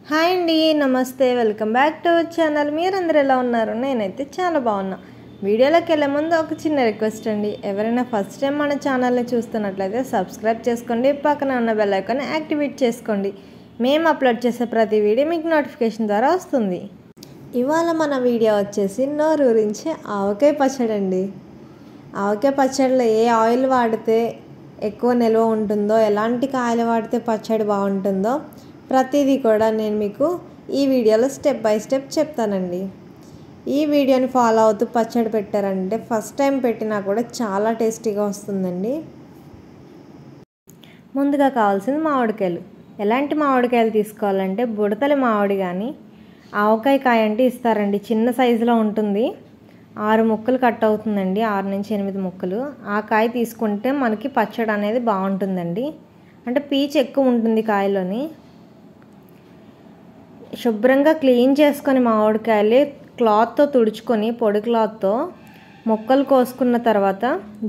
Hi అండి, నమస్తే. Welcome back to our channel. మీరందరూ ఎలా ఉన్నారు? నేనైతే చాలా బాగున్నా. వీడియోలోకి వెళ్ళే ముందు ఒక చిన్న రిక్వెస్ట్ అండి. ఎవరైనా ఫస్ట్ టైం మన ఛానల్ని చూస్తున్నట్లయితే సబ్స్క్రైబ్ చేసుకోండి, పక్కన ఉన్న బెల్ ఐకాన్ యాక్టివేట్ చేసుకోండి. మేము అప్లోడ్ చేసే ప్రతి వీడియో మీకు నోటిఫికేషన్ ద్వారా వస్తుంది. ఇవాళ మన వీడియో వచ్చేసి నోరూరించి ఆవకాయ పచ్చడి అండి. ఆవకాయ పచ్చడిలో ఏ ఆయిల్ వాడితే ఎక్కువ నిల్వ ఉంటుందో, ఎలాంటి కాయలు వాడితే పచ్చడి బాగుంటుందో ప్రతిదీ కూడా నేను మీకు ఈ వీడియోలో స్టెప్ బై స్టెప్ చెప్తానండి. ఈ వీడియోని ఫాలో అవుతూ పచ్చడి పెట్టారంటే ఫస్ట్ టైం పెట్టినా కూడా చాలా టేస్టీగా వస్తుందండి. ముందుగా కావాల్సింది మామిడికాయలు. ఎలాంటి మామిడికాయలు తీసుకోవాలంటే బుడతలి మామిడి కానీ ఆవకాయ కాయ అంటే ఇస్తారండి. చిన్న సైజులో ఉంటుంది, 6 ముక్కలు కట్ అవుతుందండి, 6 నుంచి 8 ముక్కలు. ఆ కాయ తీసుకుంటే మనకి పచ్చడి అనేది బాగుంటుందండి. అంటే పీచు ఎక్కువ ఉంటుంది కాయలోని. శుభ్రంగా క్లీన్ చేసుకొని మామిడికాయలు క్లాత్తో తుడుచుకొని పొడి క్లాత్తో ముక్కలు కోసుకున్న తర్వాత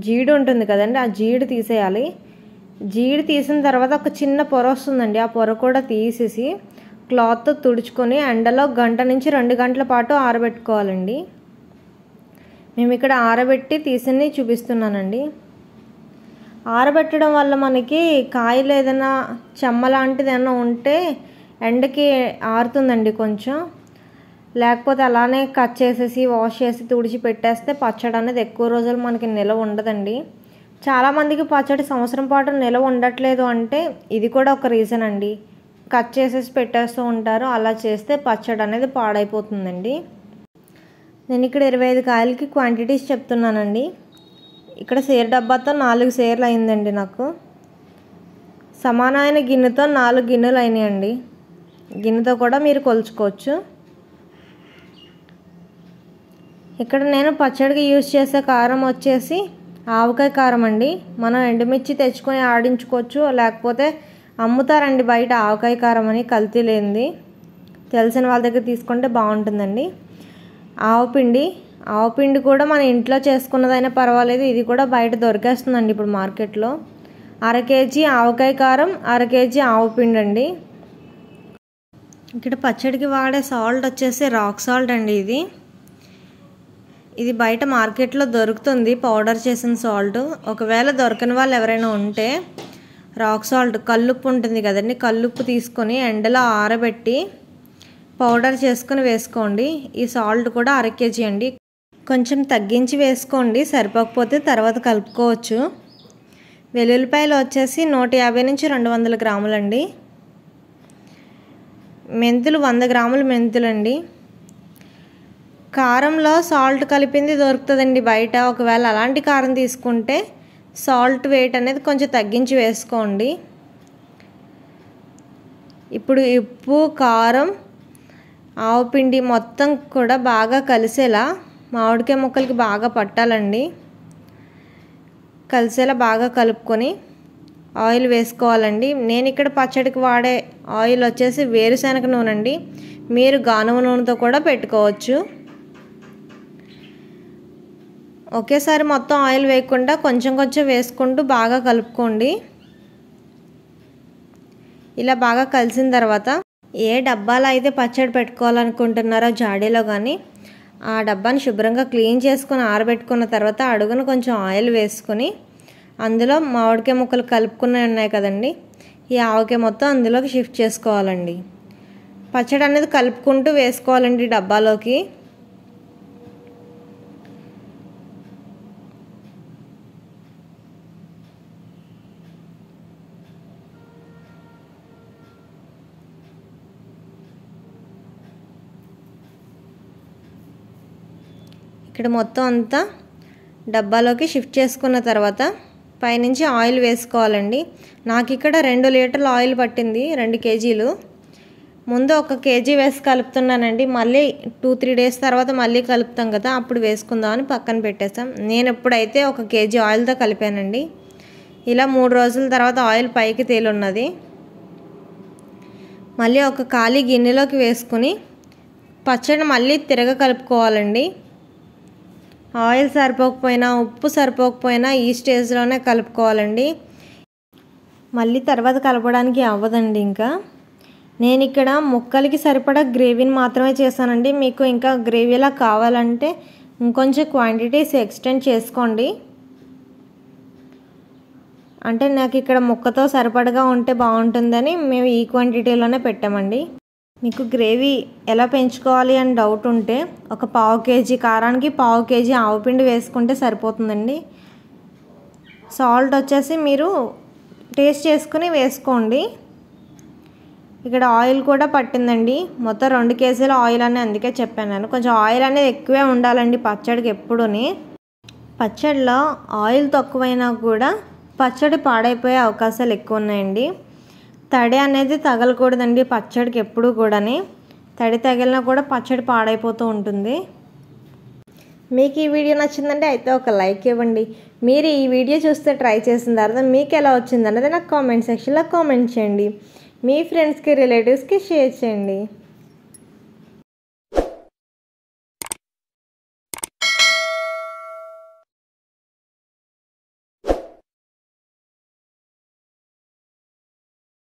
జీడి ఉంటుంది కదండి, ఆ జీడి తీసేయాలి. జీడి తీసిన తర్వాత ఒక చిన్న పొర వస్తుందండి, ఆ పొర కూడా తీసేసి క్లాత్తో తుడుచుకొని ఎండలో 1 నుంచి 2 గంటల పాటు ఆరబెట్టుకోవాలండి. మేము ఇక్కడ ఆరబెట్టి తీసిని చూపిస్తున్నానండి. ఆరబెట్టడం వల్ల మనకి కాయలు ఏదైనా చెమ్మ లాంటిది ఏమైనా ఉంటే ఎండకి ఆరుతుందండి కొంచెం. లేకపోతే అలానే కట్ చేసేసి వాష్ చేసి తుడిచి పెట్టేస్తే పచ్చడి అనేది ఎక్కువ రోజులు మనకి నిల్వ ఉండదండి. చాలామందికి పచ్చడి సంవత్సరం పాటు నిల్వ ఉండట్లేదు అంటే ఇది కూడా ఒక రీజన్ అండి. కట్ చేసేసి పెట్టేస్తూ ఉంటారు, అలా చేస్తే పచ్చడి అనేది పాడైపోతుందండి. నేను ఇక్కడ 25 కాయలకి క్వాంటిటీస్ చెప్తున్నానండి. ఇక్కడ సేరు డబ్బాతో 4 సేర్లు అయిందండి. నాకు సమానమైన గిన్నెతో 4 గిన్నెలు అయినాయండి. గిన్నెతో కూడా మీరు కొలుచుకోవచ్చు. ఇక్కడ నేను పచ్చడికి యూజ్ చేసే కారం వచ్చేసి ఆవకాయ కారం అండి. మనం ఎండుమిర్చి తెచ్చుకొని ఆడించుకోవచ్చు, లేకపోతే అమ్ముతారండి బయట ఆవకాయ కారం అని, కల్తీ లేనిది. తెలిసిన వాళ్ళ దగ్గర తీసుకుంటే బాగుంటుందండి. ఆవపిండి కూడా మన ఇంట్లో చేసుకున్నదైనా పర్వాలేదు, ఇది కూడా బయట దొరికేస్తుందండి ఇప్పుడు మార్కెట్లో. 1/2 కేజీ ఆవకాయ కారం, 1/2 కేజీ ఆవపిండి అండి. ఇక్కడ పచ్చడికి వాడే సాల్ట్ వచ్చేసి రాక్ సాల్ట్ అండి. ఇది బయట మార్కెట్లో దొరుకుతుంది, పౌడర్ చేసిన సాల్ట్. ఒకవేళ దొరకని వాళ్ళు ఎవరైనా ఉంటే రాక్ సాల్ట్, కల్లుప్పు ఉంటుంది కదండి, కల్లుప్పు తీసుకొని ఎండలో ఆరబెట్టి పౌడర్ చేసుకొని వేసుకోండి. ఈ సాల్ట్ కూడా 1/2 కేజీ అండి. కొంచెం తగ్గించి వేసుకోండి, సరిపోకపోతే తర్వాత కలుపుకోవచ్చు. వెల్లుల్లిపాయలు వచ్చేసి 150 నుంచి 200 గ్రాములండి. మెంతులు 100 గ్రాములు మెంతులండి. కారంలో సాల్ట్ కలిపింది దొరుకుతుందండి బయట. ఒకవేళ అలాంటి కారం తీసుకుంటే సాల్ట్ వెయిట్ అనేది కొంచెం తగ్గించి వేసుకోండి. ఇప్పుడు ఉప్పు, కారం, ఆవపిండి మొత్తం కూడా బాగా కలిసేలా మామిడికాయ ముక్కలకి బాగా పట్టాలండి. కలిసేలా బాగా కలుపుకొని ఆయిల్ వేసుకోవాలండి. నేను ఇక్కడ పచ్చడికి వాడే ఆయిల్ వచ్చేసి వేరుశనగ నూనె అండి. మీరు గానుగ నూనెతో కూడా పెట్టుకోవచ్చు. ఒకేసారి మొత్తం ఆయిల్ వేయకుండా కొంచెం కొంచెం వేసుకుంటూ బాగా కలుపుకోండి. ఇలా బాగా కలిసిన తర్వాత ఏ డబ్బాలో అయితే పచ్చడి పెట్టుకోవాలనుకుంటున్నారో జాడీలో కానీ ఆ డబ్బాని శుభ్రంగా క్లీన్ చేసుకొని ఆరబెట్టుకున్న తర్వాత అడుగున కొంచెం ఆయిల్ వేసుకొని అందులో మామిడికాయ ముక్కలు కలుపుకునే ఉన్నాయి కదండి, ఈ ఆవకాయ మొత్తం అందులోకి షిఫ్ట్ చేసుకోవాలండి. పచ్చడి అనేది కలుపుకుంటూ వేసుకోవాలండి డబ్బాలోకి. ఇక్కడ మొత్తం అంతా డబ్బాలోకి షిఫ్ట్ చేసుకున్న తర్వాత పైనుంచి ఆయిల్ వేసుకోవాలండి. నాకు ఇక్కడ 2 లీటర్ల ఆయిల్ పట్టింది, 2 కేజీలు. ముందు 1 కేజీ వేసి కలుపుతున్నానండి. మళ్ళీ 2-3 డేస్ తర్వాత మళ్ళీ కలుపుతాం కదా, అప్పుడు వేసుకుందామని పక్కన పెట్టేస్తాం. నేను ఎప్పుడైతే 1 కేజీ ఆయిల్తో కలిపానండి. ఇలా 3 రోజుల తర్వాత ఆయిల్ పైకి తేలున్నది. మళ్ళీ ఒక ఖాళీ గిన్నెలోకి వేసుకుని పచ్చడి మళ్ళీ తిరగ కలుపుకోవాలండి. ఆయిల్ సరిపోకపోయినా, ఉప్పు సరిపోకపోయినా ఈ స్టేజ్లోనే కలుపుకోవాలండి. మళ్ళీ తర్వాత కలపడానికి అవ్వదండి. ఇంకా నేను ఇక్కడ ముక్కలకి సరిపడా గ్రేవీని మాత్రమే చేశానండి. మీకు ఇంకా గ్రేవీలా కావాలంటే ఇంకొంచెం క్వాంటిటీస్ ఎక్స్టెండ్ చేసుకోండి. అంటే నాకు ఇక్కడ ముక్కతో సరిపడగా ఉంటే బాగుంటుందని మేము ఈ క్వాంటిటీలోనే పెట్టామండి. మీకు గ్రేవీ ఎలా పెంచుకోవాలి అని డౌట్ ఉంటే ఒక 1/2 kg కారానికి 1/2 kg ఆవపిండి వేసుకుంటే సరిపోతుందండి. సాల్ట్ వచ్చేసి మీరు టేస్ట్ చేసుకుని వేసుకోండి. ఇక్కడ ఆయిల్ కూడా పట్టిందండి. మొత్తం 2 kg ఆయిల్ అని అందుకే చెప్పాను నేను. కొంచెం ఆయిల్ అనేది ఎక్కువే ఉండాలండి పచ్చడికి ఎప్పుడూని. పచ్చడిలో ఆయిల్ తక్కువైనా కూడా పచ్చడి పాడైపోయే అవకాశాలు ఎక్కువ ఉన్నాయండి. తడి అనేది తగలకూడదండి పచ్చడికి ఎప్పుడు కూడాని. తడి తగిలినా కూడా పచ్చడి పాడైపోతూ ఉంటుంది. మీకు ఈ వీడియో నచ్చిందంటే అయితే ఒక లైక్ ఇవ్వండి. మీరు ఈ వీడియో చూస్తే ట్రై చేసిన తర్వాత మీకు ఎలా వచ్చిందన్నది నాకు కామెంట్ సెక్షన్లో కామెంట్ చేయండి. మీ ఫ్రెండ్స్కి రిలేటివ్స్కి షేర్ చేయండి.